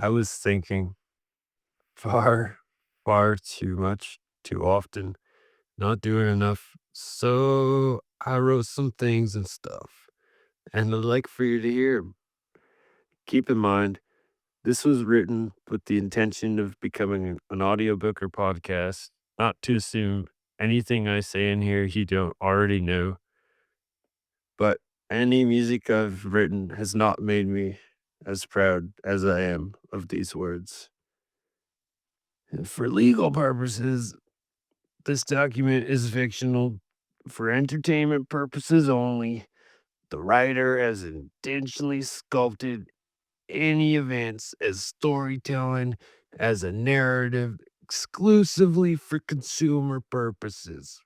I was thinking far, far too much, too often, not doing enough. So I wrote some things and stuff, and I'd like for you to hear 'em. Keep in mind, this was written with the intention of becoming an audiobook or podcast, not to assume anything I say in here you don't already know, but any music I've written has not made me as proud as I am of these words. And for legal purposes, this document is fictional. For entertainment purposes only, the writer has intentionally sculpted any events as storytelling, as a narrative, exclusively for consumer purposes,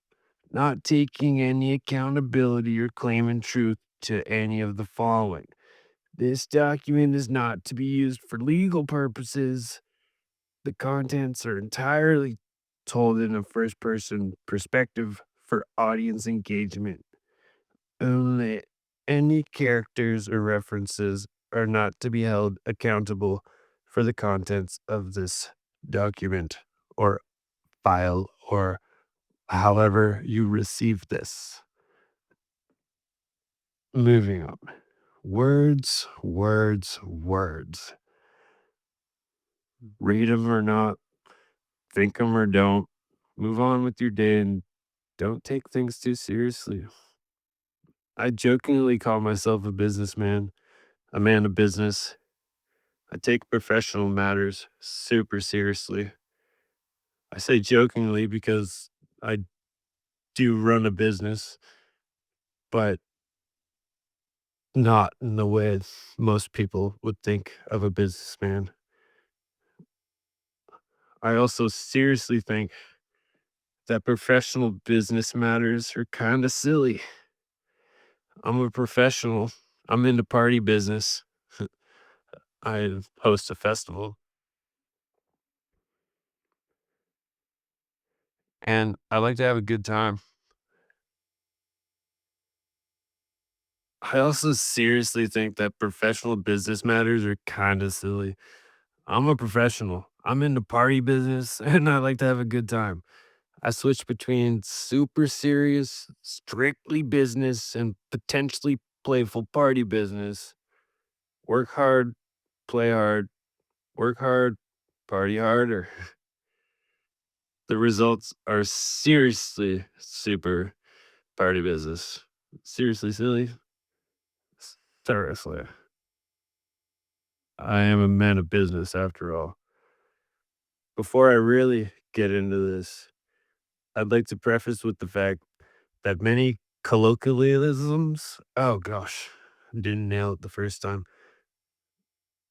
not taking any accountability or claiming truth to any of the following. This document is not to be used for legal purposes. The contents are entirely told in a first person perspective for audience engagement. Only any characters or references are not to be held accountable for the contents of this document or file or however you receive this. Moving on. Words, words, words. Read them or not, think them or don't. Move on with your day and don't take things too seriously. I jokingly call myself a businessman, a man of business. I take professional matters super seriously. I say jokingly because I do run a business, but not in the way most people would think of a businessman. I also seriously think that professional business matters are kind of silly. I'm a professional. I'm into party business. I host a festival and I like to have a good time. I also seriously think that professional business matters are kind of silly. I'm a professional. I'm into party business and I like to have a good time. I switch between super serious, strictly business, and potentially playful party business. Work hard, play hard, work hard, party harder. The results are seriously super party business. Seriously silly. Seriously. I am a man of business after all. Before I really get into this, I'd like to preface with the fact that many colloquialisms, oh gosh, didn't nail it the first time.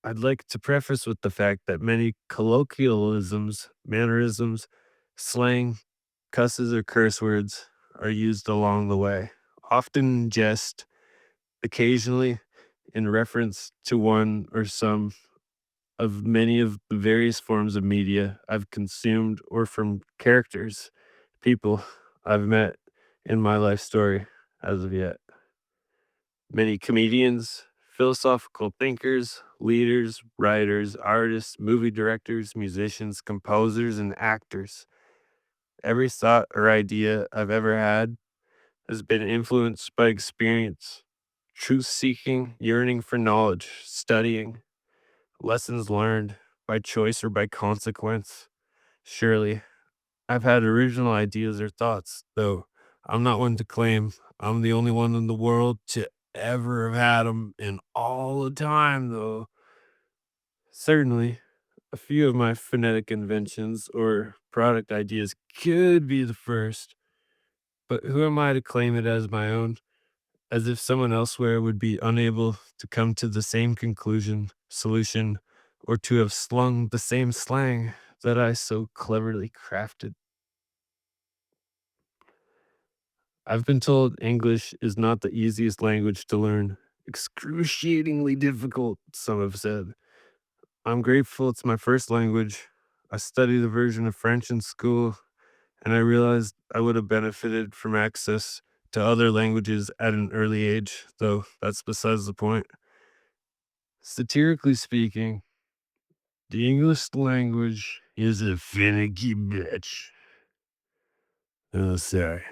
I'd like to preface with the fact that many colloquialisms, mannerisms, slang, cusses, or curse words are used along the way, often in jest, occasionally in reference to one or some of many of the various forms of media I've consumed or from characters, people I've met in my life story as of yet. Many comedians, philosophical thinkers, leaders, writers, artists, movie directors, musicians, composers, and actors. Every thought or idea I've ever had has been influenced by experience, truth seeking, yearning for knowledge, studying, lessons learned by choice or by consequence. Surely, I've had original ideas or thoughts, though I'm not one to claim I'm the only one in the world to ever have had them in all the time, though. Certainly, a few of my phonetic inventions or product ideas could be the first, but who am I to claim it as my own? As if someone elsewhere would be unable to come to the same conclusion, solution, or to have slung the same slang that I so cleverly crafted. I've been told English is not the easiest language to learn. Excruciatingly difficult, some have said. I'm grateful it's my first language. I studied a version of French in school, and I realized I would have benefited from access to other languages at an early age, though that's besides the point. Satirically speaking, The English language is a finicky bitch. Oh, sorry.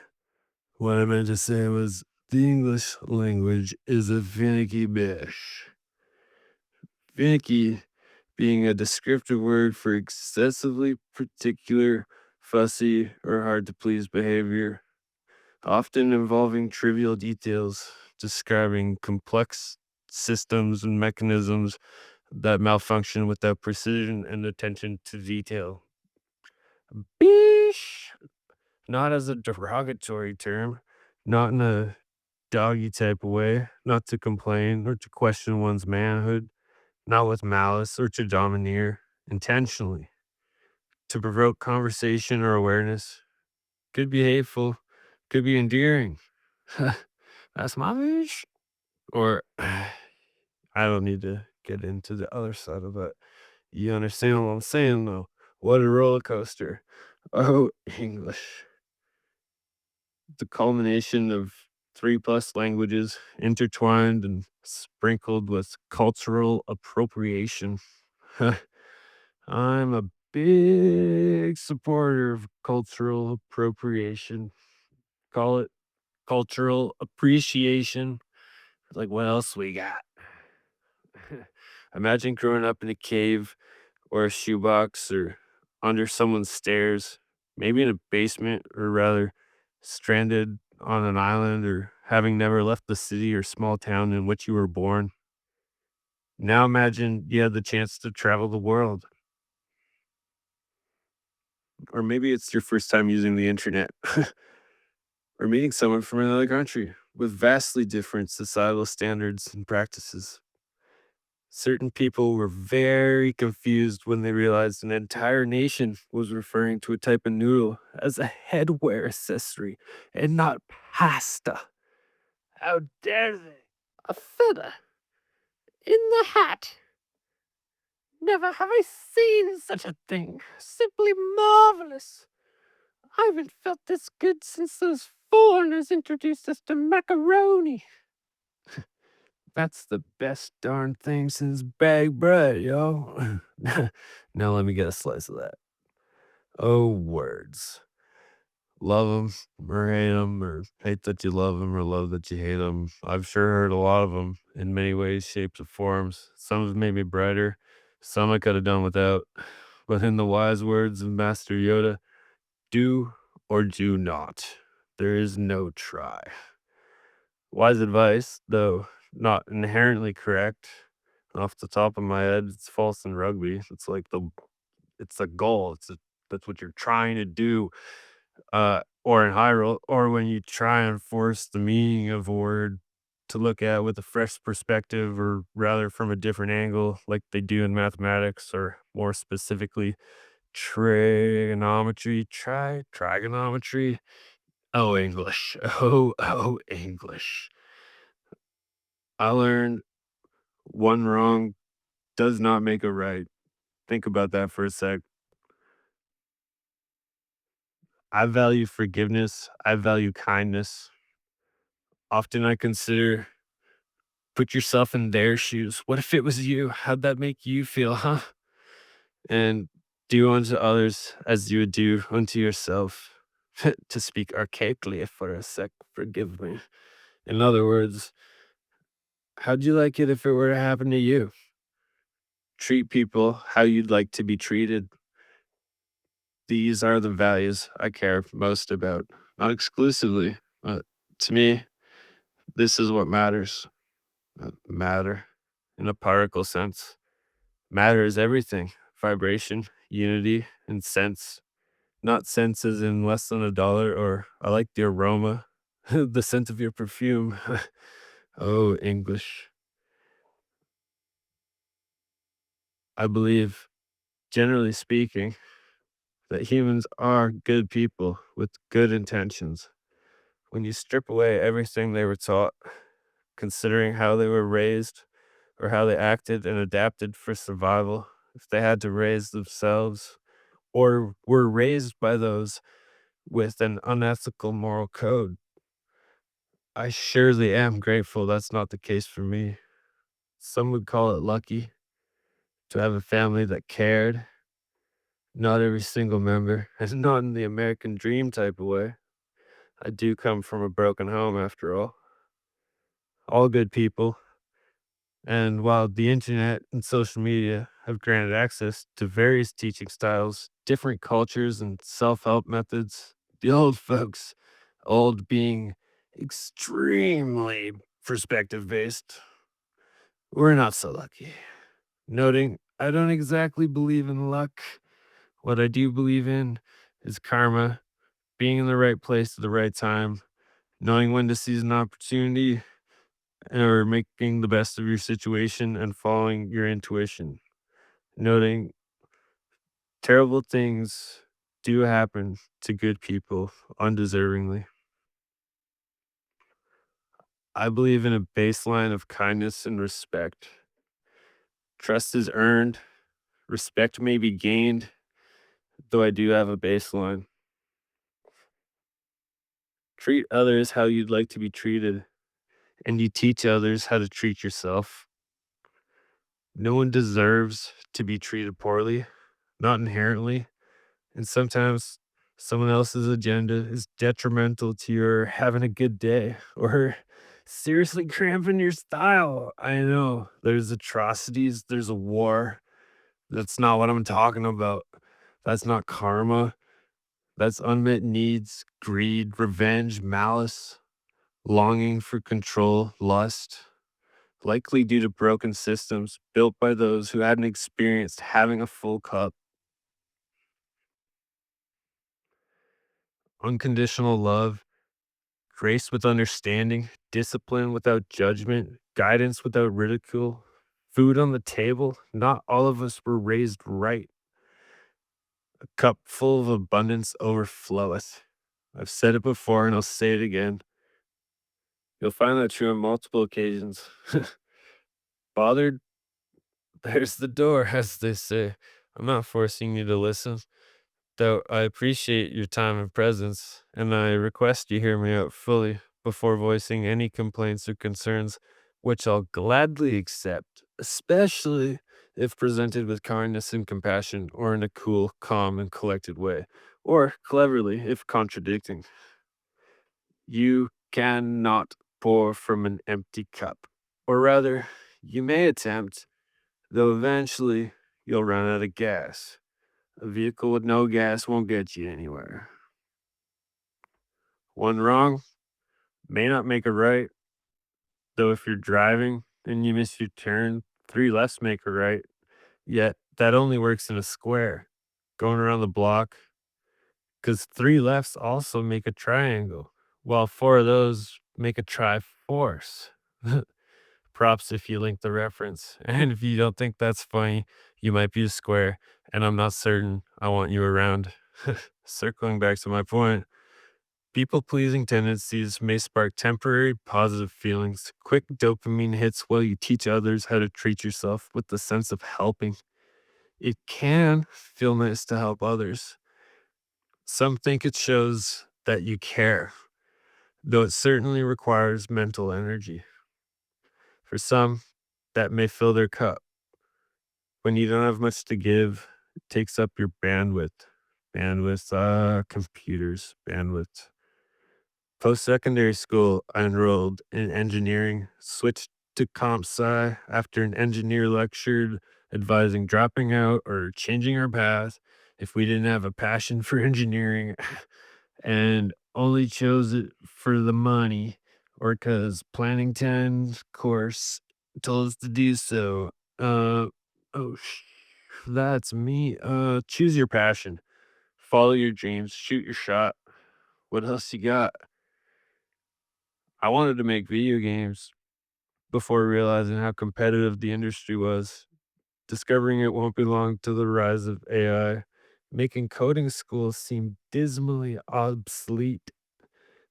What I meant to say was the English language is a finicky bitch. Finicky being a descriptive word for excessively particular, fussy, or hard to please behavior, often involving trivial details, describing complex systems and mechanisms that malfunction without precision and attention to detail. Beesh! Not as a derogatory term, not in a doggy type of way, not to complain or to question one's manhood, not with malice or to domineer, intentionally, to provoke conversation or awareness. Could be hateful, could be endearing. That's my wish. Or I don't need to get into the other side of it. You understand what I'm saying, though? What a roller coaster. Oh, English. The culmination of three plus languages intertwined and sprinkled with cultural appropriation. I'm a big supporter of cultural appropriation. Call it cultural appreciation. Like, what else we got? Imagine growing up in a cave or a shoebox or under someone's stairs, maybe in a basement, or rather stranded on an island, or having never left the city or small town in which you were born. Now imagine you had the chance to travel the world, or maybe it's your first time using the internet, or meeting someone from another country with vastly different societal standards and practices. Certain people were very confused when they realized an entire nation was referring to a type of noodle as a headwear accessory and not pasta. How dare they? A feather in the hat. Never have I seen such a thing. Simply marvelous. I haven't felt this good since those foreigners introduced us to macaroni. That's the best darn thing since baked bread, yo. Now let me get a slice of that. Oh, words. Love them or hate them, or hate that you love them or love that you hate them. I've sure heard a lot of them in many ways, shapes, and forms. Some have made me brighter. Some I could have done without. But in the wise words of Master Yoda, do or do not. There is no try. Wise advice, though not inherently correct. Off the top of my head, it's false in rugby. It's a goal. That's what you're trying to do. Or in Hyrule, or when you try and force the meaning of a word to look at with a fresh perspective, or rather from a different angle, like they do in mathematics, or more specifically, trigonometry. Oh, English. Oh, English. I learned one wrong does not make a right. Think about that for a sec. I value forgiveness. I value kindness. Often I consider put yourself in their shoes. What if it was you? How'd that make you feel, huh? And do unto others as you would do unto yourself. To speak archaically for a sec, forgive me. In other words, how'd you like it if it were to happen to you? Treat people how you'd like to be treated. These are the values I care most about. Not exclusively, but to me, this is what matters. Matter in a particle sense. Matter is everything: vibration, unity, and sense. Not sense as in less than a dollar, or I like the aroma, the scent of your perfume. Oh, English. I believe, generally speaking, that humans are good people with good intentions. When you strip away everything they were taught, considering how they were raised or how they acted and adapted for survival, if they had to raise themselves or were raised by those with an unethical moral code, I surely am grateful that's not the case for me. Some would call it lucky. to have a family that cared. Not every single member, and not in the American dream type of way. I do come from a broken home after all. All good people. And while the internet and social media have granted access to various teaching styles, different cultures, and self help methods, the old folks, old being extremely perspective based, we're not so lucky. Noting, I don't exactly believe in luck. What I do believe in is karma, being in the right place at the right time, knowing when to seize an opportunity, or making the best of your situation and following your intuition. Noting terrible things do happen to good people undeservingly. I believe in a baseline of kindness and respect. Trust is earned, respect may be gained, though I do have a baseline. Treat others how you'd like to be treated, and you teach others how to treat yourself. No one deserves to be treated poorly, not inherently. And sometimes someone else's agenda is detrimental to your having a good day or seriously cramping your style. I know there's atrocities, there's a war. That's not what I'm talking about. That's not karma. That's unmet needs, greed, revenge, malice, longing for control, lust, likely due to broken systems built by those who hadn't experienced having a full cup. Unconditional love, grace with understanding, discipline without judgment, guidance without ridicule, food on the table. Not all of us were raised right. A cup full of abundance overfloweth. I've said it before and I'll say it again. You'll find that true on multiple occasions. Bothered? There's the door, as they say. I'm not forcing you to listen, though I appreciate your time and presence, and I request you hear me out fully before voicing any complaints or concerns, which I'll gladly accept, especially if presented with kindness and compassion, or in a cool, calm, and collected way, or cleverly if contradicting. You cannot pour from an empty cup, or rather, you may attempt, though eventually you'll run out of gas. A vehicle with no gas won't get you anywhere. One wrong may not make a right, though if you're driving and you miss your turn, three lefts make a right. Yet that only works in a square, going around the block, because three lefts also make a triangle, while four of those make a triforce. Props if you link the reference. And if you don't think that's funny, you might be a square, and I'm not certain I want you around. Circling back to my point, people pleasing tendencies may spark temporary positive feelings, quick dopamine hits while you teach others how to treat yourself with the sense of helping. It can feel nice to help others. Some think it shows that you care, though it certainly requires mental energy. For some, that may fill their cup. When you don't have much to give, it takes up your bandwidth. Computers, bandwidth. Post secondary school, I enrolled in engineering, switched to comp sci after an engineer lectured advising dropping out or changing our path if we didn't have a passion for engineering and only chose it for the money or because planning 10 course told us to do so. Uh, oh, that's me. Choose your passion, follow your dreams, shoot your shot. What else you got? I wanted to make video games before realizing how competitive the industry was, discovering it won't belong to the rise of AI, making coding schools seem dismally obsolete.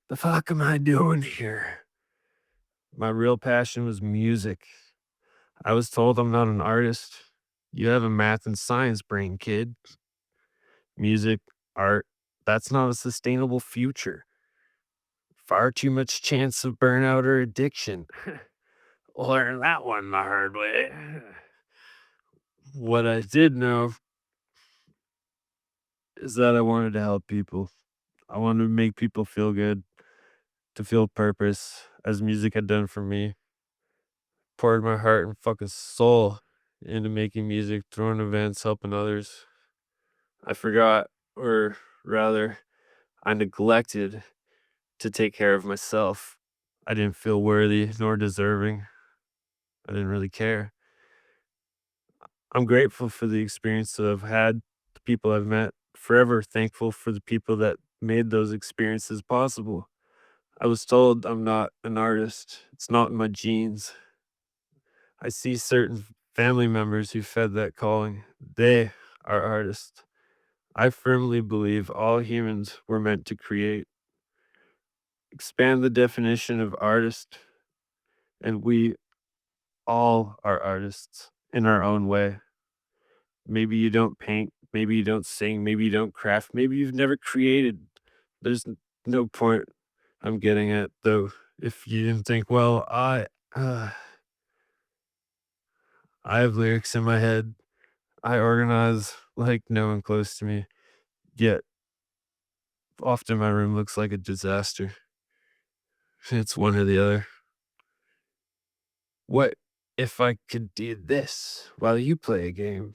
The fuck am I doing here? My real passion was music. I was told I'm not an artist. You have a math and science brain, kid. Music, art, that's not a sustainable future. Far too much chance of burnout or addiction. Learn that one the hard way. What I did know is that I wanted to help people. I wanted to make people feel good, to feel purpose, as music had done for me. Poured my heart and fucking soul into making music, throwing events, helping others. I forgot, or rather, I neglected to take care of myself. I didn't feel worthy nor deserving. I didn't really care. I'm grateful for the experience that I've had, the people I've met, forever thankful for the people that made those experiences possible. I was told I'm not an artist. It's not in my genes. I see certain family members who fed that calling. They are artists. I firmly believe all humans were meant to create. Expand the definition of artist, and we all are artists in our own way. Maybe you don't paint, maybe you don't sing, maybe you don't craft, maybe you've never created. There's no point I'm getting at, though. If you didn't think, well, uh, I have lyrics in my head. I organize like no one close to me. Yet often my room looks like a disaster. It's one or the other. What if I could do this while you play a game,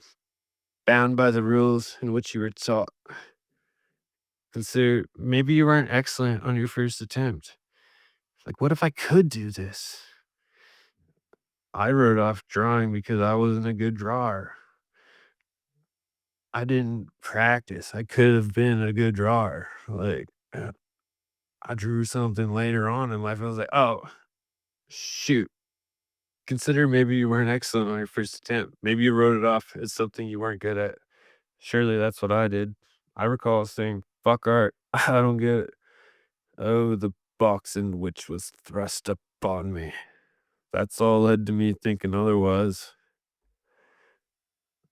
bound by the rules in which you were taught? Consider maybe you weren't excellent on your first attempt. Like, what if I could do this? I wrote off drawing because I wasn't a good drawer. I didn't practice. I could have been a good drawer. Like, I drew something later on in life. I was like, oh, shoot. Consider maybe you weren't excellent on your first attempt. Maybe you wrote it off as something you weren't good at. Surely that's what I did. I recall saying, fuck art. I don't get it. Oh, the box in which was thrust upon me. That's all led to me thinking otherwise.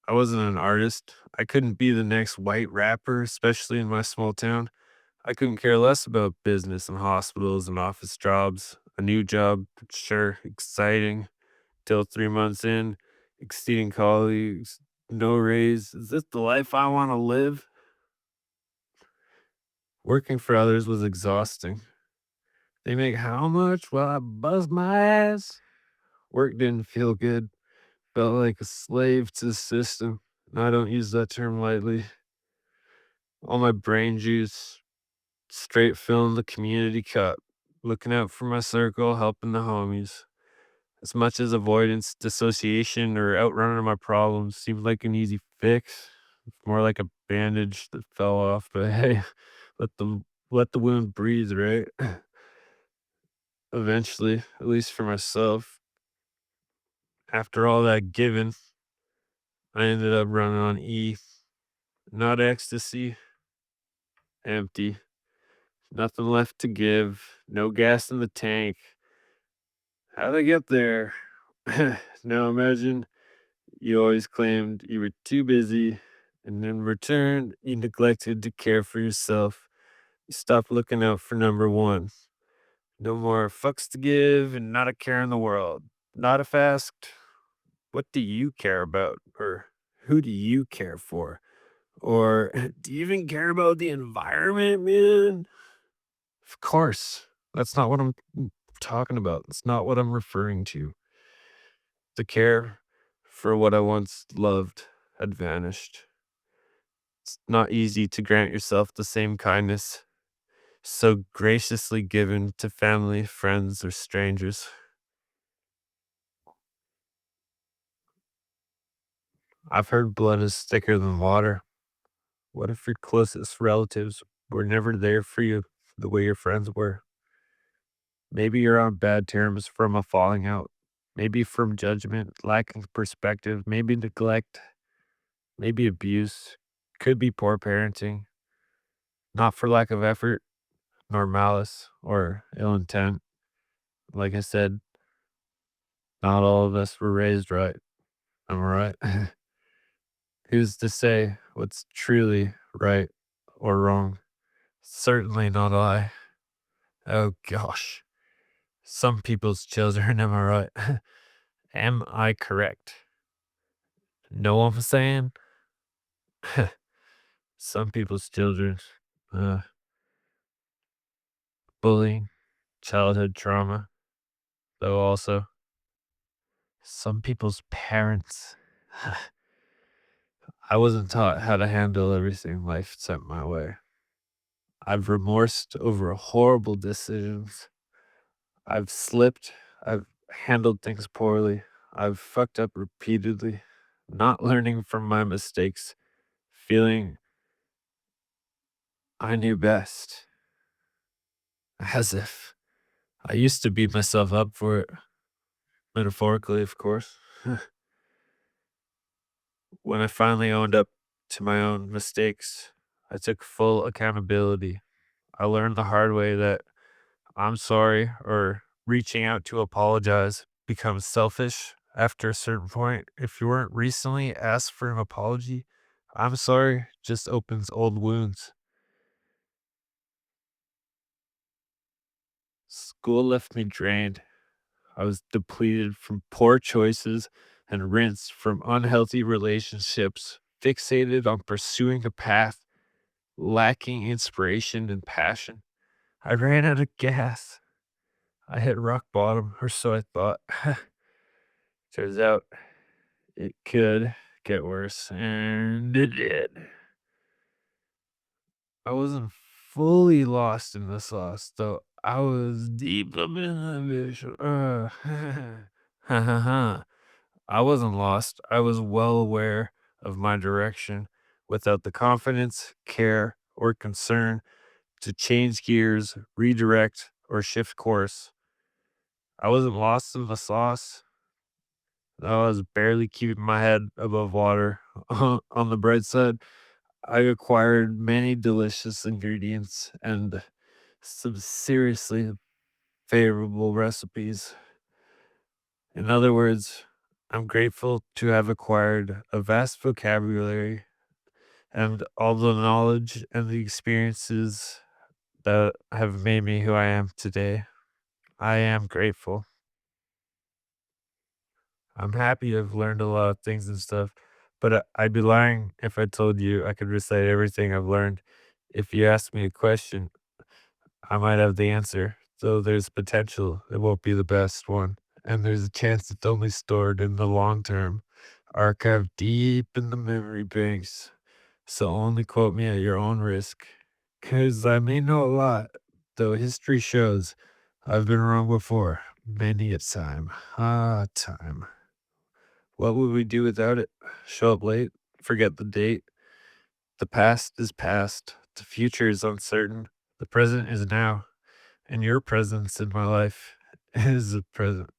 I wasn't an artist. I couldn't be the next white rapper, especially in my small town. I couldn't care less about business and hospitals and office jobs. A new job, sure, exciting. Till 3 months in, exceeding colleagues, no raise. Is this the life I want to live? Working for others was exhausting. They make how much? Well, I buzz my ass. Work didn't feel good. Felt like a slave to the system. And I don't use that term lightly. All my brain juice, straight filling the community cup. Looking out for my circle, helping the homies. As much as avoidance, dissociation, or outrunning my problems seemed like an easy fix, it's more like a bandage that fell off. But hey, let the let the wound breathe, right? Eventually, at least for myself, after all that giving, I ended up running on E. Not ecstasy, empty. Nothing left to give. No gas in the tank. How'd I get there? Now imagine you always claimed you were too busy, and in return, you neglected to care for yourself. You stopped looking out for number one. No more fucks to give and not a care in the world. Not if asked, what do you care about? Or who do you care for? Or do you even care about the environment, man? Of course. That's not what I'm talking about. It's not what I'm referring to. The care for what I once loved had vanished. It's not easy to grant yourself the same kindness so graciously given to family, friends, or strangers. I've heard blood is thicker than water. What if your closest relatives were never there for you the way your friends were? Maybe you're on bad terms from a falling out. Maybe from judgment, lacking perspective, maybe neglect, maybe abuse. Could be poor parenting, not for lack of effort, nor malice or ill intent. Like I said, not all of us were raised right. Am I right? Who's to say what's truly right or wrong? Certainly not I. Oh gosh. Some people's children, am I right? Am I correct? Know what I'm saying? Some people's children, uh, bullying, childhood trauma, though also some people's parents. I wasn't taught how to handle everything life sent my way. I've remorsed over horrible decisions. I've slipped. I've handled things poorly. I've fucked up repeatedly, not learning from my mistakes, feeling I knew best, as if I used to beat myself up for it, metaphorically, of course. When I finally owned up to my own mistakes, I took full accountability. I learned the hard way that I'm sorry or reaching out to apologize becomes selfish after a certain point. If you weren't recently asked for an apology, I'm sorry just opens old wounds. School left me drained. I was depleted from poor choices and rinsed from unhealthy relationships, fixated on pursuing a path, lacking inspiration and passion. I ran out of gas. I hit rock bottom, or so I thought. Turns out it could get worse, and it did. I wasn't fully lost in the sauce, though. I was deep up in the vision. Ha ha ha. I wasn't lost. I was well aware of my direction without the confidence, care, or concern to change gears, redirect, or shift course. I wasn't lost in the sauce. I was barely keeping my head above water. On the bright side, I acquired many delicious ingredients and some seriously favorable recipes. In other words, I'm grateful to have acquired a vast vocabulary and all the knowledge and the experiences that have made me who I am today. I am grateful. I'm happy I've learned a lot of things and stuff, but I'd be lying if I told you I could recite everything I've learned. If you asked me a question, I might have the answer, though there's potential it won't be the best one, and there's a chance it's only stored in the long term, archived deep in the memory banks. So only quote me at your own risk, 'cause I may know a lot, though history shows I've been wrong before, many a time. Ah, time. What would we do without it? Show up late? Forget the date? The past is past. The future is uncertain. The present is now. And your presence in my life is the present.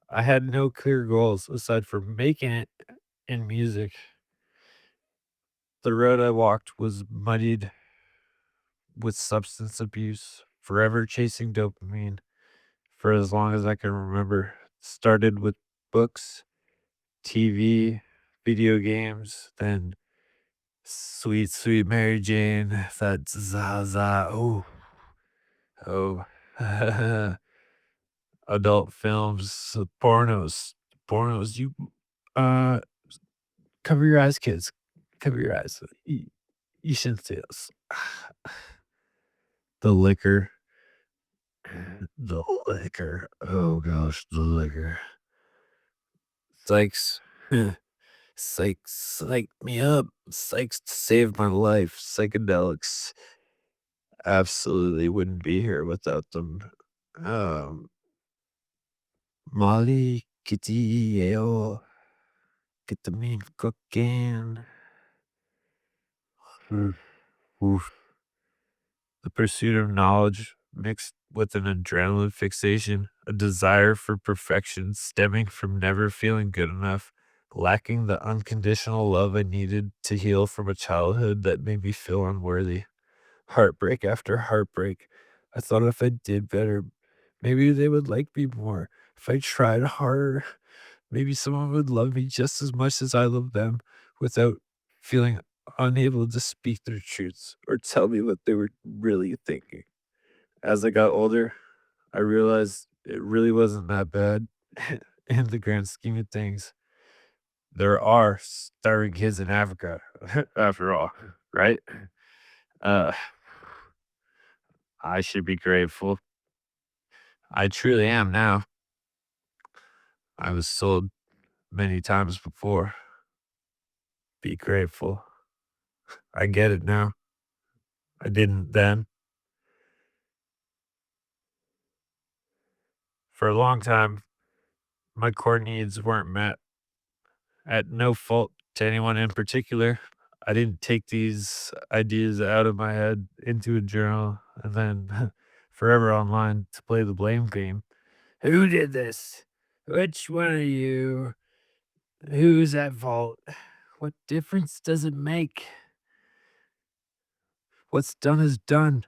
I had no clear goals aside from making it in music. The road I walked was muddied with substance abuse, forever chasing dopamine for as long as I can remember. Started with books, TV, video games, then sweet, sweet Mary Jane, that Zaza, oh, oh, adult films, pornos, uh, cover your eyes, kids, cover your eyes. You shouldn't see this. The liquor, the liquor, oh gosh, the liquor. Sykes, psych me up, Sykes saved my life, psychedelics. Absolutely wouldn't be here without them. Um, Molly, Kitty, Ale, ketamine, cocaine. Mm, oof. The pursuit of knowledge mixed with an adrenaline fixation, a desire for perfection stemming from never feeling good enough, lacking the unconditional love I needed to heal from a childhood that made me feel unworthy. Heartbreak after heartbreak. I thought if I did better, maybe they would like me more. If I tried harder, maybe someone would love me just as much as I love them without feeling unable to speak their truths or tell me what they were really thinking. As I got older, I realized it really wasn't that bad in the grand scheme of things. there are starving kids in Africa, after all, right? Uh, I should be grateful. I truly am now. I was told many times before, be grateful. I get it now. I didn't then. For a long time, my core needs weren't met at no fault to anyone in particular. I didn't take these ideas out of my head into a journal and then forever online to play the blame game. Who did this? Which one of you? Who's at fault? What difference does it make? What's done is done.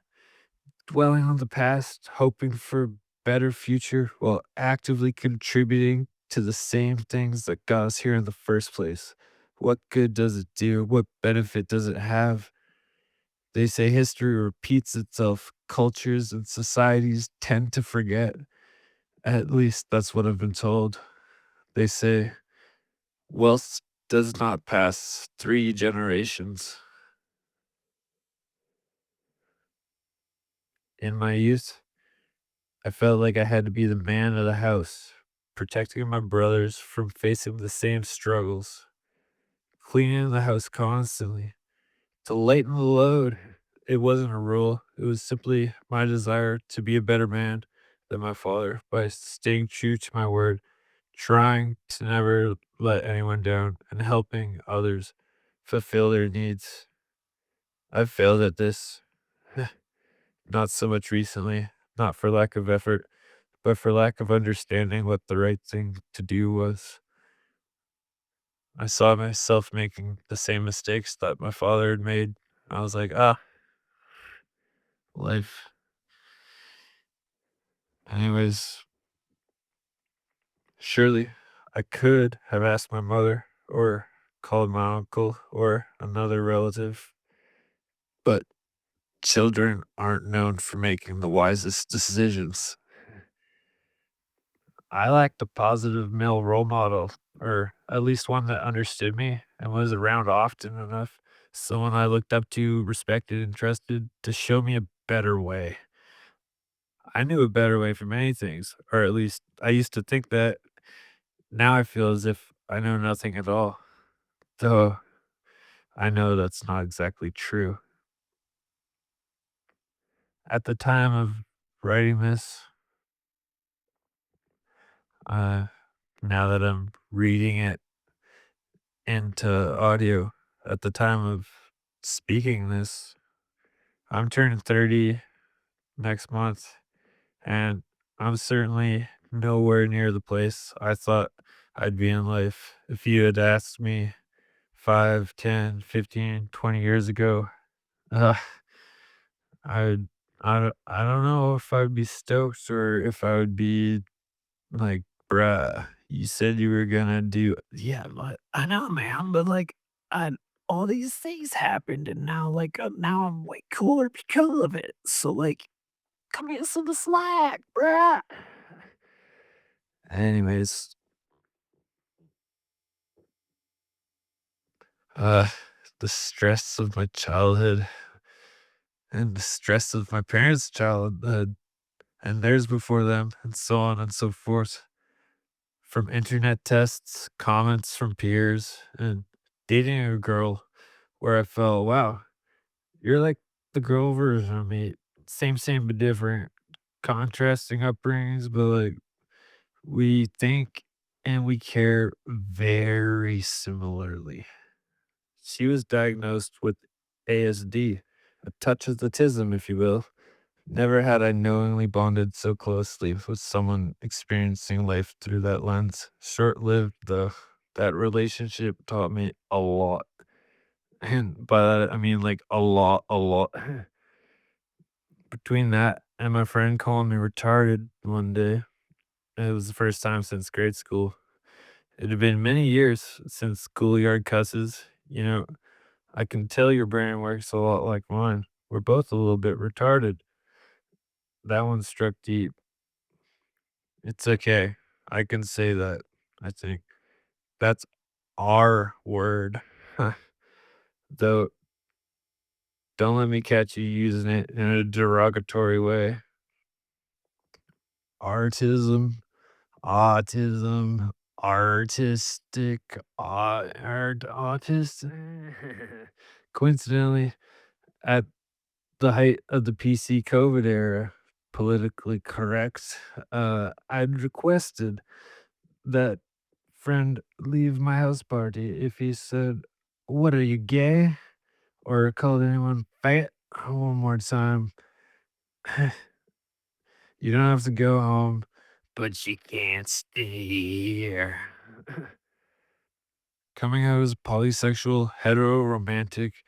Dwelling on the past, hoping for a better future while actively contributing to the same things that got us here in the first place. What good does it do? What benefit does it have? They say history repeats itself. Cultures and societies tend to forget. At least that's what I've been told. They say wealth does not pass 3 generations. In my youth, I felt like I had to be the man of the house, protecting my brothers from facing the same struggles, cleaning the house constantly to lighten the load. It wasn't a rule, it was simply my desire to be a better man than my father by staying true to my word, trying to never let anyone down, and helping others fulfill their needs. I've failed at this, not so much recently, not for lack of effort, but for lack of understanding what the right thing to do was. I saw myself making the same mistakes that my father had made. I was like, life. Anyways, surely I could have asked my mother or called my uncle or another relative, but children aren't known for making the wisest decisions. I lacked a positive male role model, or at least one that understood me and was around often enough. Someone I looked up to, respected, and trusted to show me a better way. I knew a better way for many things, or at least I used to think that. Now I feel as if I know nothing at all, though I know that's not exactly true. At the time of writing this, uh, now that I'm reading it into audio, at the time of speaking this, I'm turning 30 next month, and I'm certainly nowhere near the place I thought I'd be in life. If you had asked me 5, 10, 15, 20 years ago, uh, I'd I don't know if I'd be stoked or if I would be like, "Bruh, you said you were gonna do." Yeah, but I know, man, but, like, I all these things happened, and now, like, now I'm way cooler because of it, so, like, cut me some slack, bruh. Anyways, uh, the stress of my childhood and the stress of my parents' childhood and theirs before them, and so on and so forth. From internet tests, comments from peers, and dating a girl where I felt, wow, you're like the girl version of me. Same, but different. Contrasting upbringings, but like we think and we care very similarly. She was diagnosed with ASD, a touch of the Tism, if you will. Never had I knowingly bonded so closely with someone experiencing life through that lens. Short lived, though. That relationship taught me a lot. And by that, I mean like a lot, a lot. Between that and my friend calling me retarded one day, it was the first time since grade school. It had been many years since schoolyard cusses. You know, I can tell your brain works a lot like mine. We're both a little bit retarded. That one struck deep. It's okay. I can say that, I think. That's R word. Huh. Though, don't let me catch you using it in a derogatory way. Artism, autism, artistic, autist. Coincidentally, at the height of the PC COVID era, politically correct, I'd requested that friend leave my house party if he said, "What are you, gay?" or called anyone fat one more time. You don't have to go home, but you can't stay here. Coming out as polysexual, hetero romantic,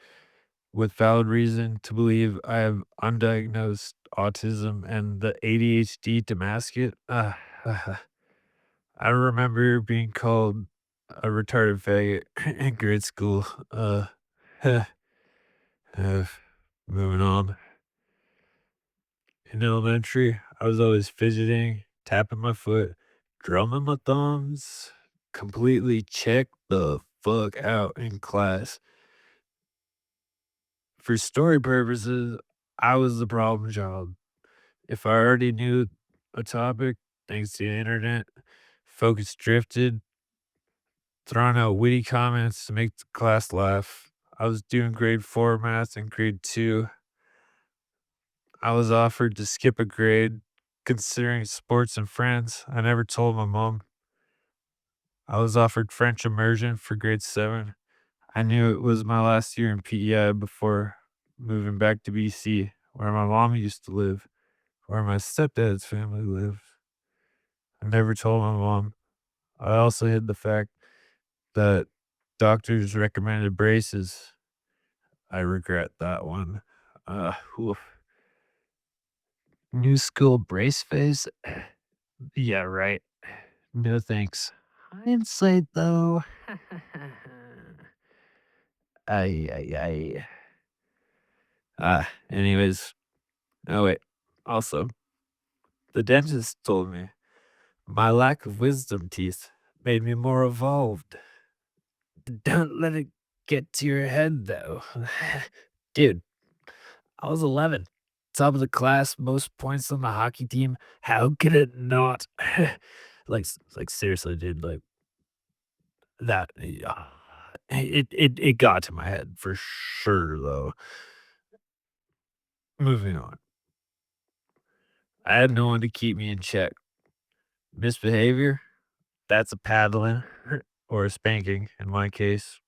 with valid reason to believe I have undiagnosed autism and the ADHD to mask it. I remember being called a retarded faggot in grade school. Uh, moving on. In elementary, I was always fidgeting, tapping my foot, drumming my thumbs, completely checked the fuck out in class. For story purposes, I was the problem child. If I already knew a topic, thanks to the internet, focus drifted, throwing out witty comments to make the class laugh. I was doing grade 4 math and grade 2. I was offered to skip a grade considering sports and friends. I never told my mom. I was offered French immersion for grade 7. I knew it was my last year in PEI before moving back to BC, where my mom used to live, where my stepdad's family lived. I never told my mom. I also hid the fact that doctors recommended braces. I regret that one. Oof. New school brace phase? Yeah, right. No thanks. Hindsight, though. Ay, ay, ay. Anyways. Oh, wait. Also, the dentist told me my lack of wisdom teeth made me more evolved. Don't let it get to your head, though. Dude, I was 11. Top of the class, most points on the hockey team. How could it not? like seriously, dude. Like that. It got to my head for sure, though. Moving on. I had no one to keep me in check. Misbehavior? That's a paddling or a spanking in my case.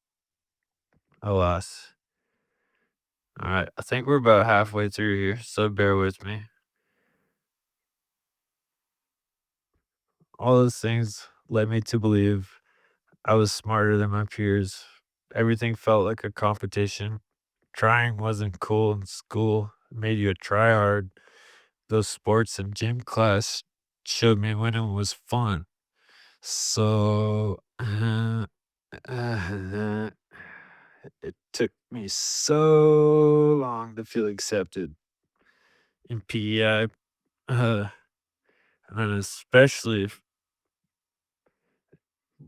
Alas. All right, I think we're about halfway through here, so bear with me. All those things led me to believe I was smarter than my peers. Everything felt like a competition. Trying wasn't cool in school. It made you a tryhard. Those sports and gym class showed me winning was fun. So it took me so long to feel accepted in PEI, and then especially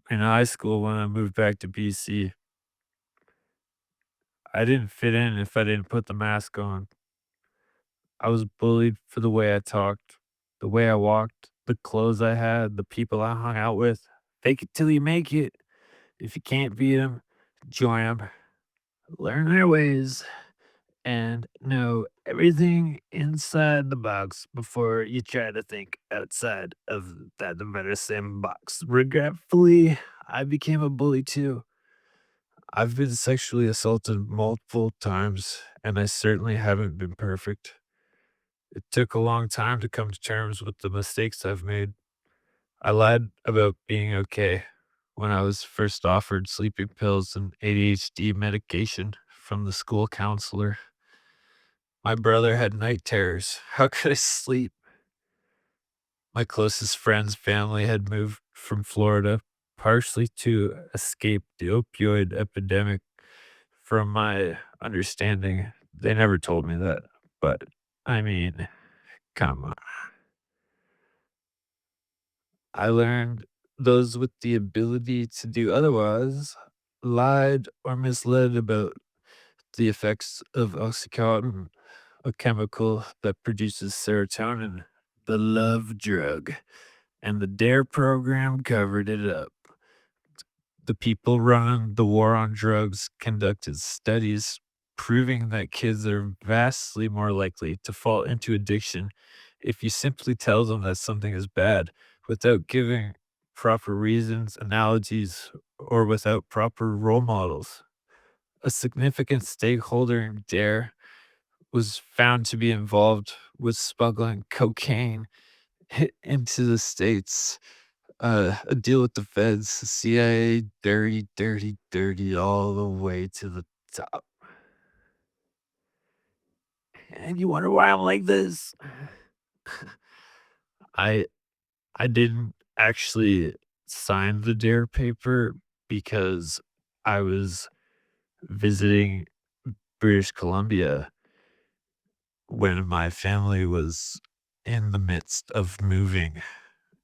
in high school when I moved back to BC. I didn't fit in if I didn't put the mask on. I was bullied for the way I talked, the way I walked, the clothes I had, the people I hung out with. Fake it till you make it. If you can't beat them, join them. Learn their ways and know everything inside the box before you try to think outside of that medicine box. Regretfully, I became a bully too. I've been sexually assaulted multiple times, and I certainly haven't been perfect. It took a long time to come to terms with the mistakes I've made. I lied about being okay when I was first offered sleeping pills and ADHD medication from the school counselor. My brother had night terrors. How could I sleep? My closest friend's family had moved from Florida, partially to escape the opioid epidemic. From my understanding, they never told me that, but I mean, come on. I learned those with the ability to do otherwise lied or misled about the effects of oxycontin, a chemical that produces serotonin, the love drug, and the DARE program covered it up. The people running the war on drugs conducted studies proving that kids are vastly more likely to fall into addiction if you simply tell them that something is bad without giving proper reasons, analogies, or without proper role models. A significant stakeholder in DARE was found to be involved with smuggling cocaine into the States, a deal with the feds, the CIA, dirty, dirty, dirty, all the way to the top. And you wonder why I'm like this? I I didn't actually sign the DARE paper because I was visiting British Columbia when my family was in the midst of moving.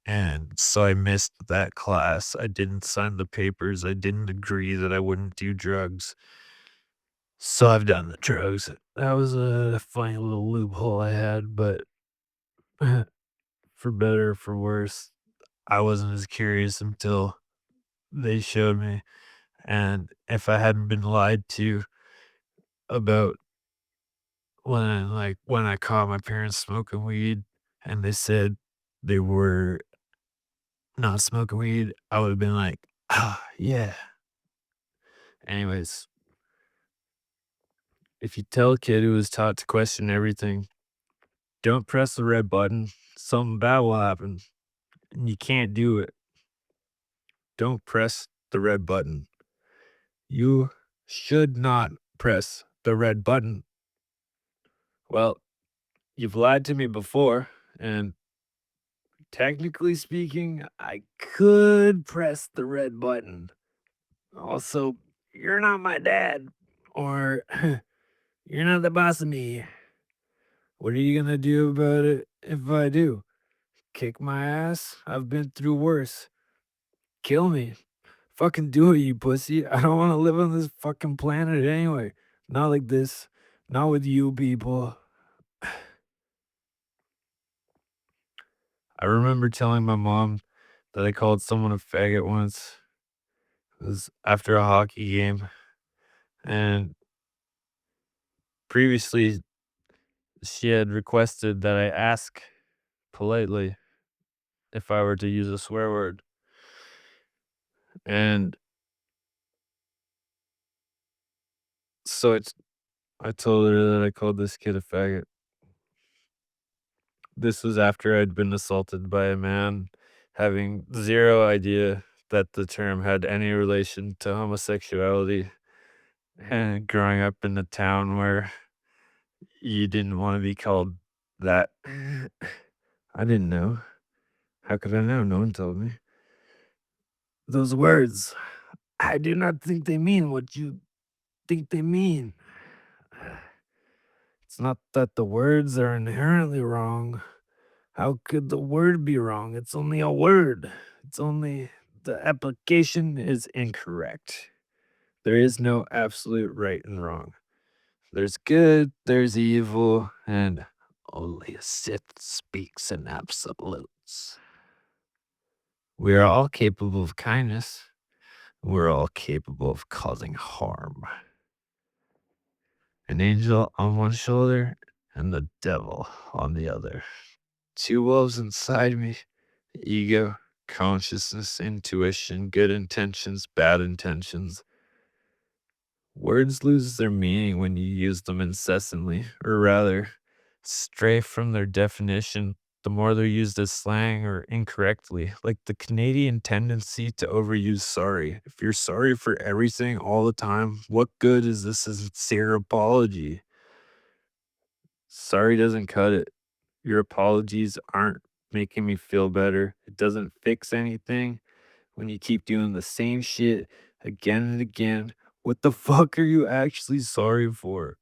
And so I missed that class. I didn't sign the papers. I didn't agree that I wouldn't do drugs. So I've done the drugs. That was a funny little loophole I had, but for better or for worse, I wasn't as curious until they showed me. And if I hadn't been lied to about when I caught my parents smoking weed and they said they were not smoking weed, I would have been like, ah, yeah. Anyways, if you tell a kid who was taught to question everything, don't press the red button, something bad will happen, and you can't do it. Don't press the red button. You should not press the red button. Well, you've lied to me before, and technically speaking, I could press the red button. Also, you're not my dad, or you're not the boss of me. What are you gonna do about it if I do? Kick my ass? I've been through worse. Kill me. Fucking do it, you pussy. I don't want to live on this fucking planet anyway. Not like this. Not with you people. I remember telling my mom that I called someone a faggot once. It was after a hockey game. And previously, she had requested that I ask politely if I were to use a swear word. And so I told her that I called this kid a faggot. This was after I'd been assaulted by a man having zero idea that the term had any relation to homosexuality, and growing up in a town where you didn't wanna be called that. I didn't know. How could I know? No one told me. Those words, I do not think they mean what you think they mean. It's not that the words are inherently wrong. How could the word be wrong? It's only a word. It's only the application is incorrect. There is no absolute right and wrong. There's good, there's evil, and only a Sith speaks in absolutes. We are all capable of kindness. We're all capable of causing harm. An angel on one shoulder and the devil on the other. Two wolves inside me: ego, consciousness, intuition, good intentions, bad intentions. Words lose their meaning when you use them incessantly, or rather, stray from their definition the more they're used as slang or incorrectly, like the Canadian tendency to overuse sorry. If you're sorry for everything all the time, what good is this a sincere apology? Sorry doesn't cut it. Your apologies aren't making me feel better. It doesn't fix anything when you keep doing the same shit again and again. What the fuck are you actually sorry for?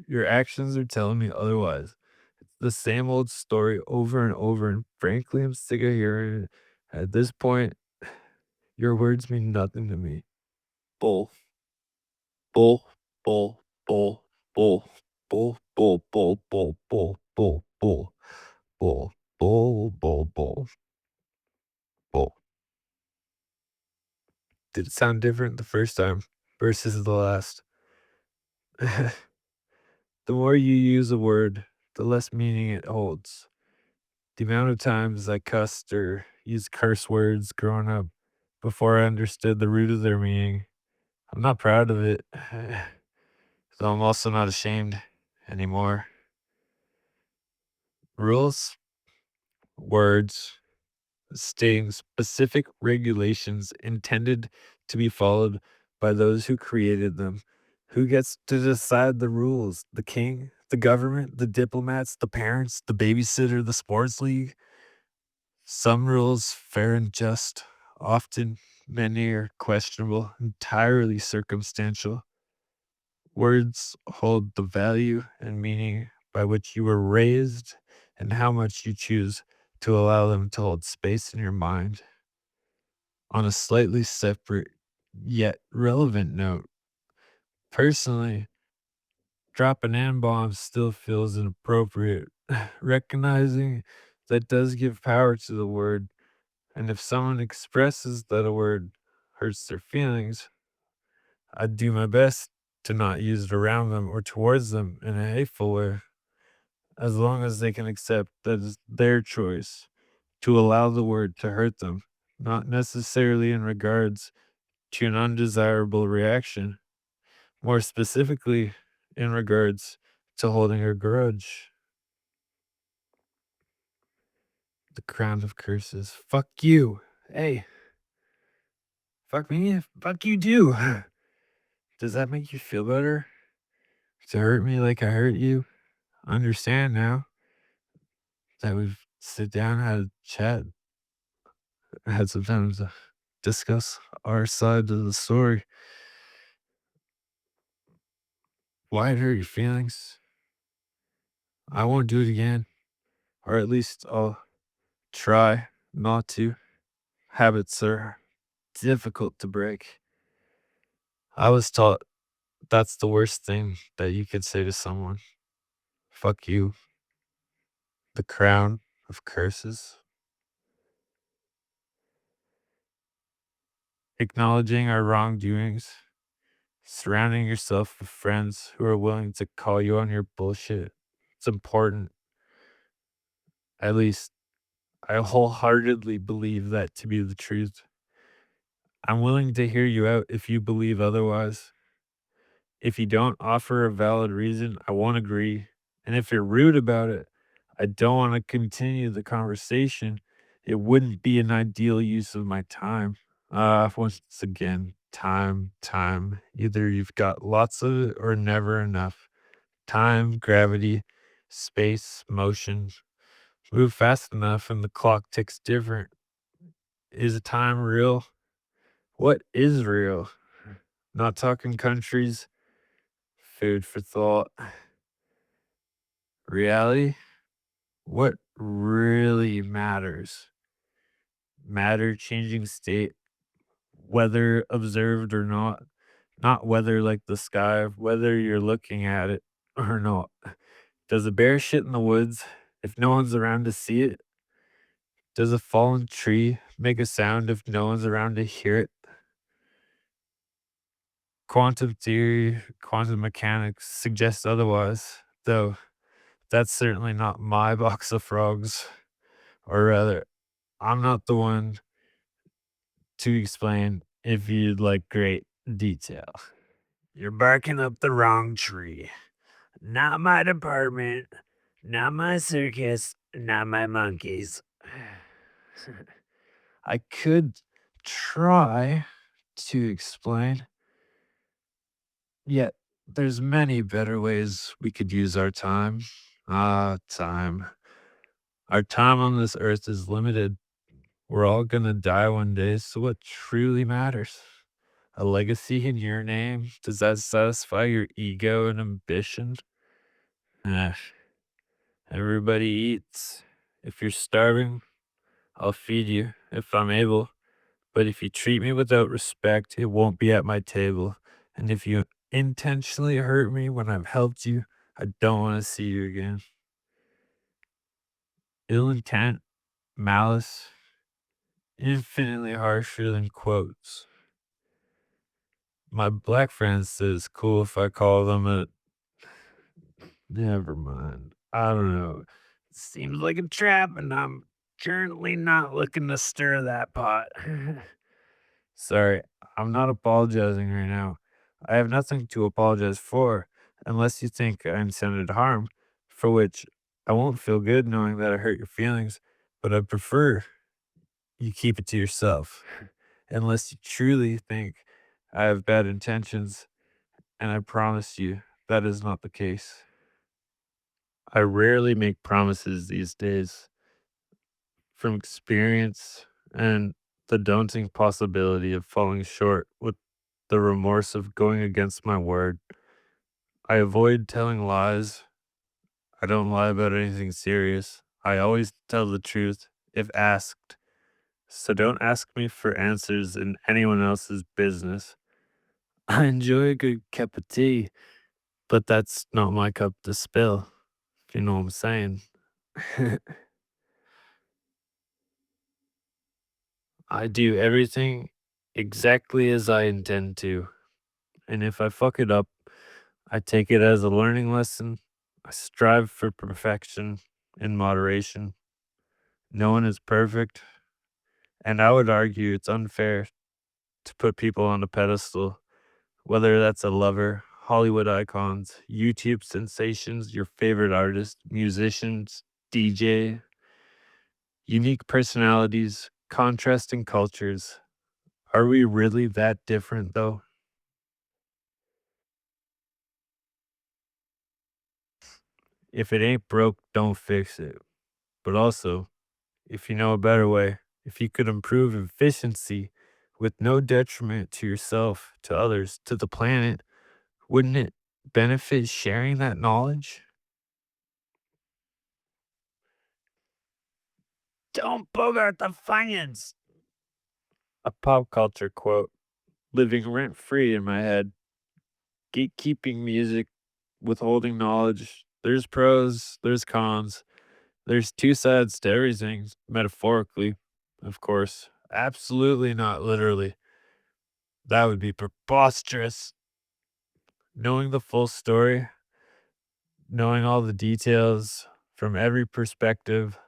Your actions are telling me otherwise. It's the same old story over and over, and frankly, I'm sick of hearing it. At this point, your words mean nothing to me. Bull, bull, bull, bull, bull, bull, bull, bull, bull, bull, bull, bull, bull, bull, bull, bull, bull. Did it sound different the first time versus the last? The more you use a word, the less meaning it holds. The amount of times I cussed or used curse words growing up before I understood the root of their meaning, I'm not proud of it. So I'm also not ashamed anymore. Rules, words, stating specific regulations intended to be followed by those who created them. Who gets to decide the rules? The king, the government, the diplomats, the parents, the babysitter, the sports league? Some rules fair and just, often many are questionable, entirely circumstantial. Words hold the value and meaning by which you were raised and how much you choose to allow them to hold space in your mind. On a slightly separate yet relevant note, personally, dropping N bombs still feels inappropriate. Recognizing that does give power to the word, and if someone expresses that a word hurts their feelings, I'd do my best to not use it around them or towards them in a hateful way, as long as they can accept that it's their choice to allow the word to hurt them, not necessarily in regards to an undesirable reaction, more specifically in regards to holding a grudge. The crown of curses. Fuck you. Hey, fuck me. Fuck you too. Does that make you feel better? To hurt me like I hurt you? Understand now that we've sit down, had a chat, had some time to discuss our side of the story. Why it hurt your feelings? I won't do it again, or at least I'll try not to. Habits are difficult to break. I was taught that's the worst thing that you could say to someone. Fuck you. The crown of curses. Acknowledging our wrongdoings. Surrounding yourself with friends who are willing to call you on your bullshit. It's important. At least I wholeheartedly believe that to be the truth. I'm willing to hear you out if you believe otherwise. If you don't offer a valid reason, I won't agree. And if you're rude about it, I don't want to continue the conversation. It wouldn't be an ideal use of my time. Once again, time, time. Either you've got lots of it or never enough. Time, gravity, space, motion. Move fast enough and the clock ticks different. Is time real? What is real? Not talking countries. Food for thought. Reality? What really matters? Matter changing state, whether observed or not. Not whether like the sky, whether you're looking at it or not. Does a bear shit in the woods if no one's around to see it? Does a fallen tree make a sound if no one's around to hear it? Quantum theory, quantum mechanics suggest otherwise, though that's certainly not my box of frogs. Or rather, I'm not the one to explain if you'd like great detail. You're barking up the wrong tree. Not my department, not my circus, not my monkeys. I could try to explain, yet there's many better ways we could use our time. Time. Our time on this earth is limited. We're all gonna die one day, so what truly matters? A legacy in your name? Does that satisfy your ego and ambition? Ah, everybody eats. If you're starving, I'll feed you if I'm able, but if you treat me without respect, it won't be at my table. And if you intentionally hurt me when I've helped you, I don't want to see you again. Ill intent, malice, infinitely harsher than quotes. My black friend says cool if I call them a. Never mind. I don't know. Seems like a trap, and I'm currently not looking to stir that pot. Sorry, I'm not apologizing right now. I have nothing to apologize for, unless you think I intended harm, for which I won't feel good knowing that I hurt your feelings, but I prefer you keep it to yourself, unless you truly think I have bad intentions, and I promise you that is not the case. I rarely make promises these days. From experience and the daunting possibility of falling short with the remorse of going against my word, I avoid telling lies. I don't lie about anything serious. I always tell the truth if asked. So don't ask me for answers in anyone else's business. I enjoy a good cup of tea, but that's not my cup to spill, if you know what I'm saying. I do everything exactly as I intend to. And if I fuck it up, I take it as a learning lesson. I strive for perfection in moderation. No one is perfect. And I would argue it's unfair to put people on a pedestal, whether that's a lover, Hollywood icons, YouTube sensations, your favorite artists, musicians, DJ, unique personalities, contrasting cultures. Are we really that different, though? If it ain't broke, don't fix it. But also, if you know a better way, if you could improve efficiency with no detriment to yourself, to others, to the planet, wouldn't it benefit sharing that knowledge? Don't bogart the finance. A pop culture quote living rent free in my head. Gatekeeping music, withholding knowledge. There's pros, there's cons. There's two sides to everything, metaphorically, of course. Absolutely not literally. That would be preposterous. Knowing the full story, knowing all the details from every perspective,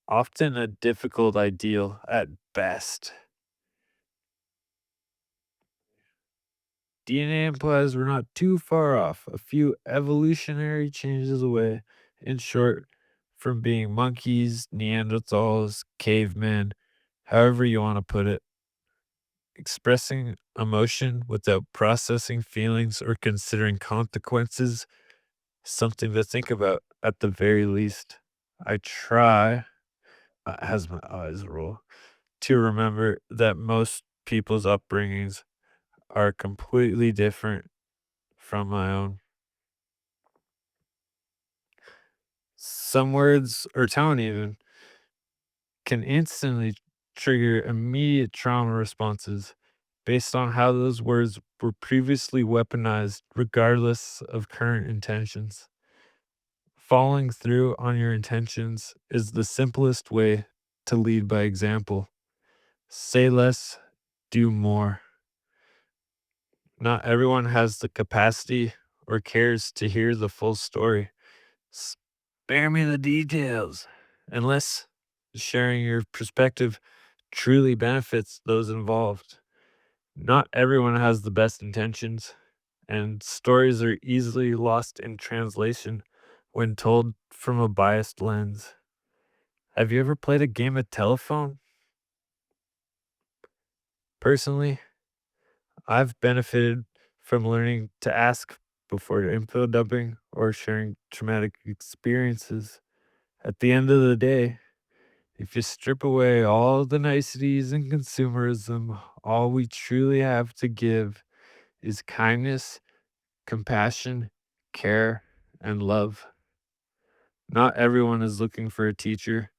often a difficult ideal at best. DNA implies we're not too far off, a few evolutionary changes away. In short, from being monkeys, Neanderthals, cavemen, however you want to put it. Expressing emotion without processing feelings or considering consequences, something to think about at the very least. I try, as my eyes roll, to remember that most people's upbringings are completely different from my own. Some words or tone, even, can instantly trigger immediate trauma responses based on how those words were previously weaponized, regardless of current intentions. Following through on your intentions is the simplest way to lead by example. Say less, do more. Not everyone has the capacity or cares to hear the full story. Spare me the details. Unless sharing your perspective truly benefits those involved. Not everyone has the best intentions, and stories are easily lost in translation when told from a biased lens. Have you ever played a game of telephone? Personally, I've benefited from learning to ask before info dumping or sharing traumatic experiences. At the end of the day, if you strip away all the niceties and consumerism, all we truly have to give is kindness, compassion, care, and love. Not everyone is looking for a teacher.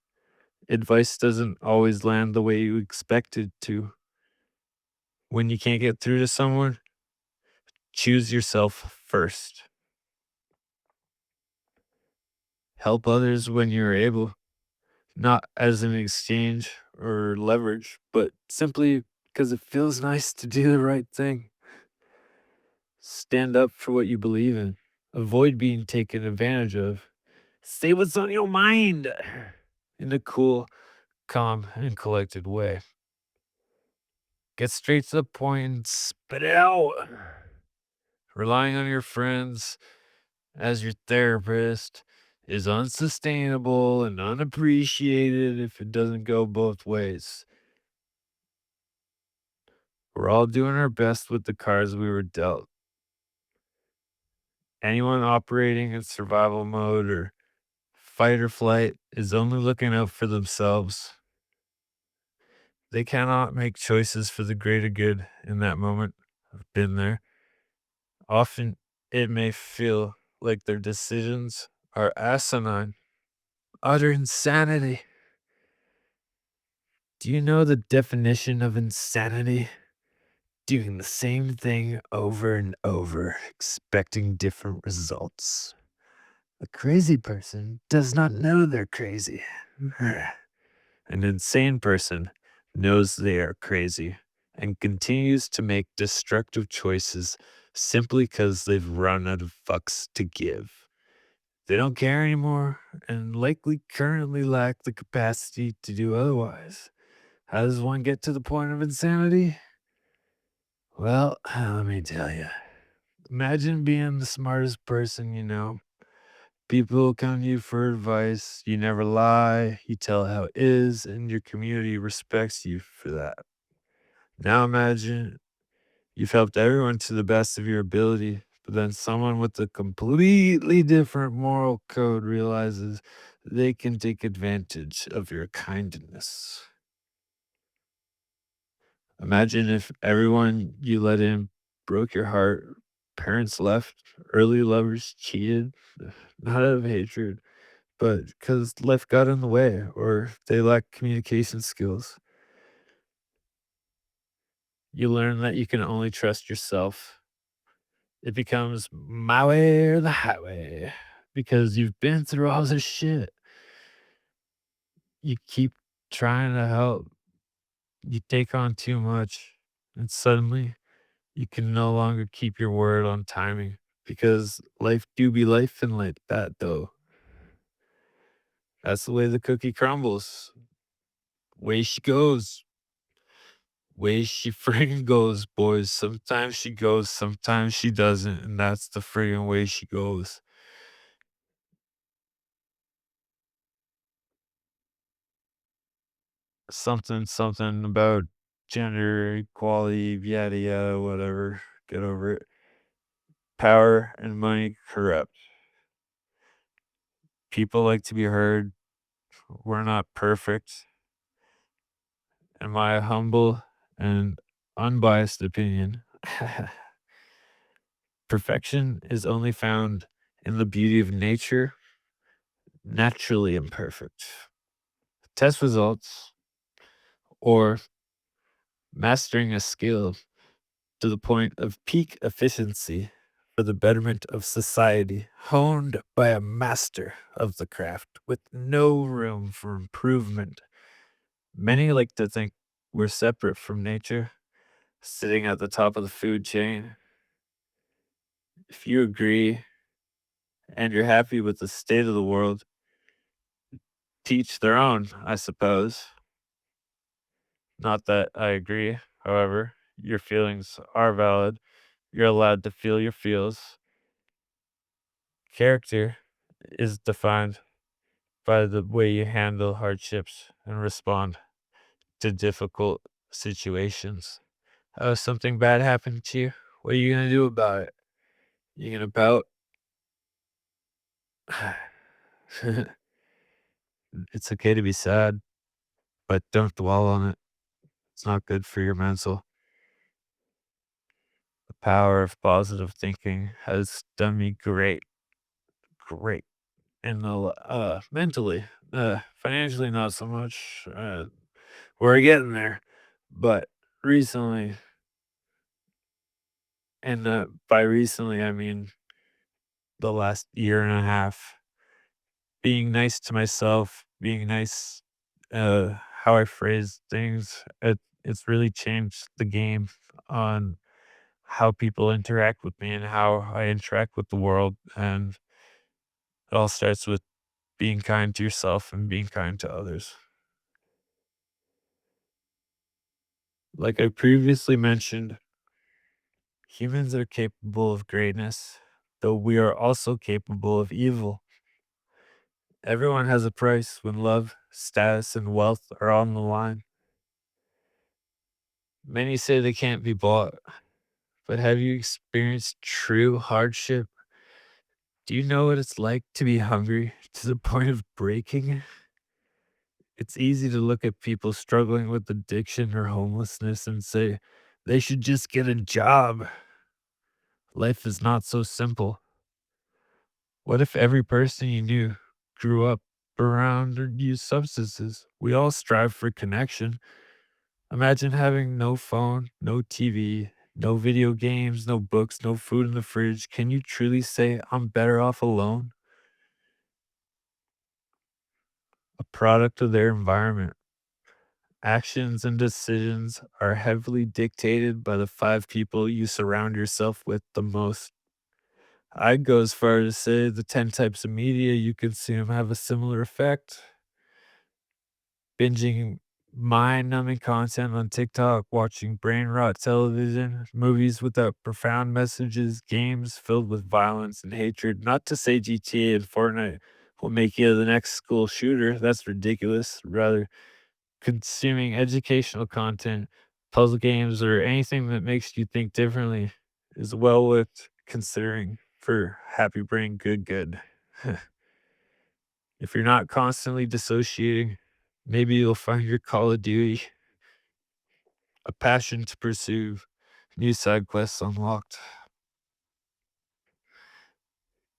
Advice doesn't always land the way you expect it to. When you can't get through to someone, choose yourself first. Help others when you're able, not as an exchange or leverage, but simply because it feels nice to do the right thing. Stand up for what you believe in. Avoid being taken advantage of. Say what's on your mind in a cool, calm, and collected way. Get straight to the point and spit it out. Relying on your friends as your therapist is unsustainable and unappreciated if it doesn't go both ways. We're all doing our best with the cards we were dealt. Anyone operating in survival mode or fight or flight is only looking out for themselves. They cannot make choices for the greater good in that moment. I've been there. Often it may feel like their decisions are asinine, utter insanity. Do you know the definition of insanity? Doing the same thing over and over, expecting different results. A crazy person does not know they're crazy. An insane person knows they are crazy and continues to make destructive choices simply because they've run out of fucks to give. They don't care anymore and likely currently lack the capacity to do otherwise. How does one get to the point of insanity? Well, let me tell you. Imagine being the smartest person you know. People come to you for advice. You never lie. You tell how it is, and your community respects you for that. Now imagine you've helped everyone to the best of your ability, but then someone with a completely different moral code realizes they can take advantage of your kindness. Imagine if everyone you let in broke your heart, parents left, early lovers cheated, not out of hatred, but because life got in the way or they lack communication skills. You learn that you can only trust yourself. It becomes my way or the highway because you've been through all this shit. You keep trying to help, you take on too much, and suddenly you can no longer keep your word on timing because life do be life and like that though. That's the way the cookie crumbles. Way she goes. Way she friggin' goes, boys. Sometimes she goes, sometimes she doesn't, and that's the friggin' way she goes. Something, something about gender equality, yada yada, whatever. Get over it. Power and money corrupt. People like to be heard. We're not perfect. In my humble and unbiased opinion, perfection is only found in the beauty of nature, naturally imperfect. Test results or mastering a skill to the point of peak efficiency for the betterment of society, honed by a master of the craft with no room for improvement. Many like to think we're separate from nature, sitting at the top of the food chain. If you agree and you're happy with the state of the world, teach their own, I suppose. Not that I agree, however, your feelings are valid. You're allowed to feel your feels. Character is defined by the way you handle hardships and respond to difficult situations. Oh, something bad happened to you? What are you going to do about it? You going to pout? It's okay to be sad, but don't dwell on it. It's not good for your mental. The power of positive thinking has done me great, great. and mentally, financially, not so much. We're getting there, but recently, and by recently, I mean the last year and a half, being nice to myself, being nice, how I phrase things, it's really changed the game on how people interact with me and how I interact with the world. And it all starts with being kind to yourself and being kind to others. Like I previously mentioned, humans are capable of greatness, though we are also capable of evil. Everyone has a price when love, status, and wealth are on the line. Many say they can't be bought, but have you experienced true hardship? Do you know what it's like to be hungry to the point of breaking? It's easy to look at people struggling with addiction or homelessness and say they should just get a job. Life is not so simple. What if every person you knew grew up around or used substances? We all strive for connection. Imagine having no phone, no TV, no video games, no books, no food in the fridge. Can you truly say, I'm better off alone? A product of their environment. Actions and decisions are heavily dictated by the five people you surround yourself with the most. I'd go as far as to say the 10 types of media you consume have a similar effect. Binging mind numbing content on TikTok, watching brain rot television, movies without profound messages, games filled with violence and hatred. Not to say GTA and Fortnite will make you the next school shooter. That's ridiculous. Rather, consuming educational content, puzzle games, or anything that makes you think differently is well worth considering for happy brain good. If you're not constantly dissociating, maybe you'll find your Call of Duty a passion to pursue new side quests unlocked.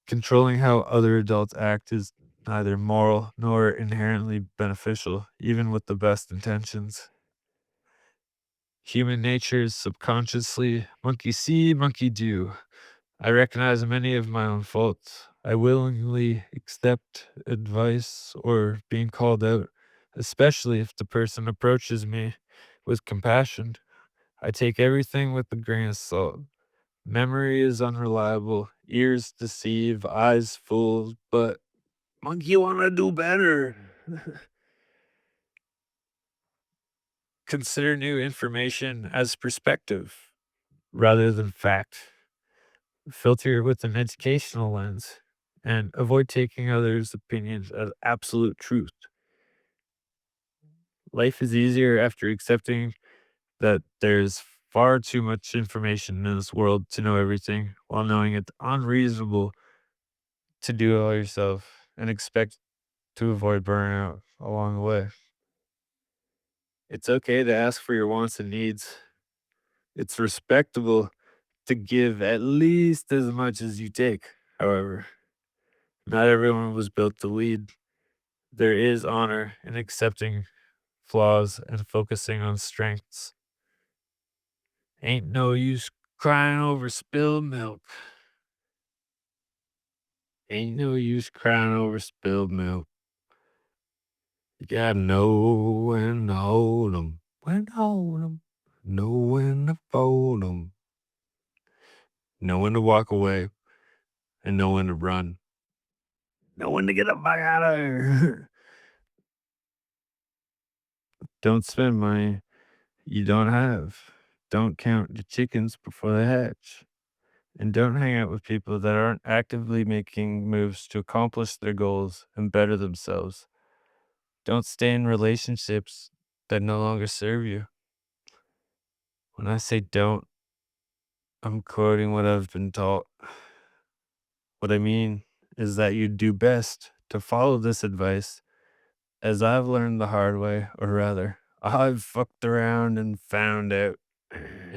Controlling how other adults act is neither moral nor inherently beneficial, even with the best intentions. Human nature is subconsciously monkey see, monkey do. I recognize many of my own faults. I willingly accept advice or being called out, especially if the person approaches me with compassion. I take everything with a grain of salt. Memory is unreliable, ears deceive, eyes fool, but monkey wanna do better. Consider new information as perspective rather than fact. Filter with an educational lens and avoid taking others' opinions as absolute truth. Life is easier after accepting that there's far too much information in this world to know everything, while knowing it's unreasonable to do it all yourself and expect to avoid burnout along the way. It's okay to ask for your wants and needs. It's respectable to give at least as much as you take. However, not everyone was built to lead. There is honor in accepting flaws and focusing on strengths. Ain't no use crying over spilled milk. Ain't no use crying over spilled milk. You gotta know when to hold 'em, when to hold 'em, know when to fold 'em, know when to walk away, and know when to run, know when to get up back out of here. Don't spend money you don't have. Don't count the chickens before they hatch. And don't hang out with people that aren't actively making moves to accomplish their goals and better themselves. Don't stay in relationships that no longer serve you. When I say don't, I'm quoting what I've been taught. What I mean is that you do best to follow this advice, as I've learned the hard way, or rather, I've fucked around and found out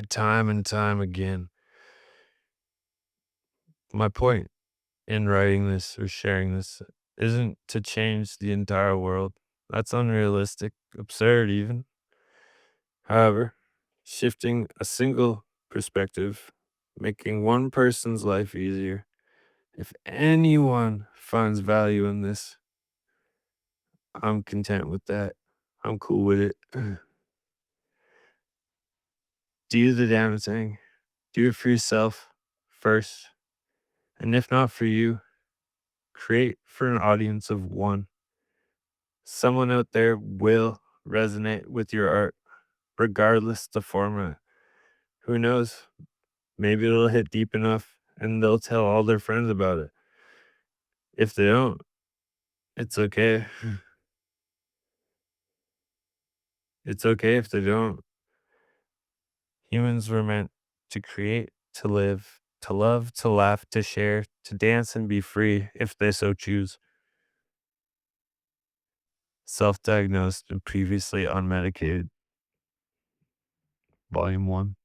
time and time again. My point in writing this or sharing this isn't to change the entire world. That's unrealistic, absurd even. However, shifting a single perspective, making one person's life easier, if anyone finds value in this, I'm content with that. I'm cool with it. Do the damn thing. Do it for yourself first. And if not for you, create for an audience of one. Someone out there will resonate with your art, regardless the format. Who knows? Maybe it'll hit deep enough and they'll tell all their friends about it. If they don't, it's okay. It's okay if they don't. Humans were meant to create, to live, to love, to laugh, to share, to dance and be free if they so choose. Self diagnosed and previously unmedicated. Volume 1.